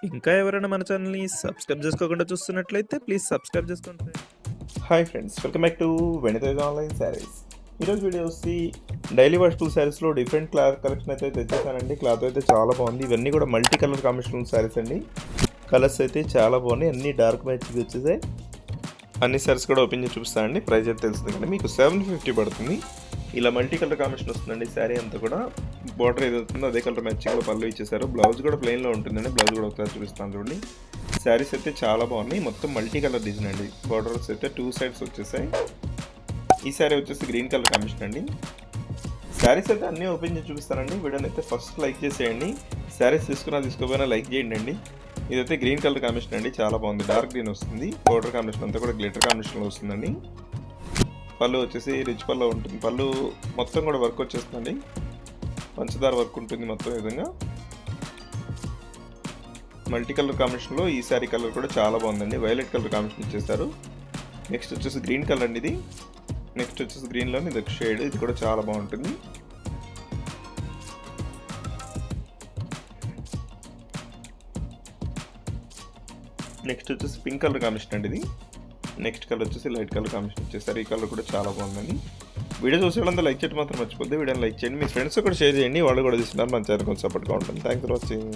ఇంకా ఎవరైనా మన ఛానల్‌ని సబ్స్క్రైబ్ చేసుకోకుండా చూస్తున్నట్లయితే ప్లీజ్ సబ్స్క్రైబ్ చేసుకోండి friends. Hi friends, welcome back to వెనితేజ్ online saris. ఈరోజు వీడియో వచ్చి డైలీ వాషబుల్ శారీస్లో డిఫరెంట్ కలెక్షన్ అయితే తెచ్చేసానండి. క్లాత్ అయితే చాలా బాగుంది. ఇవన్నీ కూడా మల్టీ కలర్ కాంబినేషన్ శారీస్ అండి. కలర్స్ అయితే చాలా బాగున్నాయి. అన్ని డార్క్ మ్యాచింగ్ వచ్చేసాయి. అన్ని శారీస్ కూడా ఓపెన్ చేసి చూపిస్తానండి. ప్రైస్ అయితే తెలుస్తుంది కండి, మీకు 750 పడుతుంది. ఇలా మల్టీ కలర్ కాంబినేషన్ వస్తుందండి. శారీ అంతా కూడా బార్డర్ ఏది అవుతుందో అదే కలర్ మ్యాచింగ్లో పళ్ళు ఇచ్చేసారు. బ్లౌజ్ కూడా ప్లెయిన్లో ఉంటుందండి. బ్లౌజ్ కూడా ఒకసారి చూపిస్తాను చూడండి. శారీస్ అయితే చాలా బాగున్నాయి. మొత్తం మల్టీ కలర్ డిజైన్ అండి. బార్డర్స్ అయితే 2 సైడ్స్ వచ్చేసాయి. ఈ శారీ వచ్చేసి గ్రీన్ కలర్ కాంబినేషన్ అండి. శారీస్ అయితే అన్నీ ఓపెన్ చేసి చూపిస్తానండి. వీడియోని అయితే ఫస్ట్ లైక్ చేసేయండి. శారీస్ తీసుకోపోయినా లైక్ చేయండి అండి. ఇదైతే గ్రీన్ కలర్ కాంబినేషన్ అండి, చాలా బాగుంది. డార్క్ గ్రీన్ వస్తుంది. బార్డర్ కాంబినేషన్ అంతా కూడా గ్లిటర్ కాంబినేషన్లో వస్తుందండి. పళ్ళు వచ్చేసి రిచ్ పళ్ళు ఉంటుంది. పళ్ళు మొత్తం కూడా వర్క్ వచ్చేస్తుందండి. పంచదార వర్క్ ఉంటుంది మొత్తం విధంగా. మల్టీ కలర్ కాంబినేషన్లో ఈ శారీ కలర్ కూడా చాలా బాగుందండి. వైలెట్ కలర్ కాంబినేషన్ ఇచ్చేస్తారు. నెక్స్ట్ వచ్చేసి గ్రీన్ కలర్ అండి ఇది. నెక్స్ట్ వచ్చేసి గ్రీన్లోని ఇది ఒక షేడ్, ఇది కూడా చాలా బాగుంటుంది. నెక్స్ట్ వచ్చేసి పింక్ కలర్ కాంబినేషన్ అండి ఇది. నెక్స్ట్ కలర్ వచ్చేసి లైట్ కలర్ కాంబినేషన్ వచ్చేసారు. ఈ కలర్ కూడా చాలా బాగుందండి. వీడియో చూసేవాళ్ళంతా లైక్ చేయడం మాత్రం మర్చిపోద్ది. వీడియోని లైక్ చేయండి, మీ ఫ్రెండ్స్ కూడా షేర్ చేయండి. వాళ్ళు కూడా తీసుకున్నారు, మన ఛానల్ కొంచెం సపోర్ట్గా ఉంటుంది. Thanks for watching.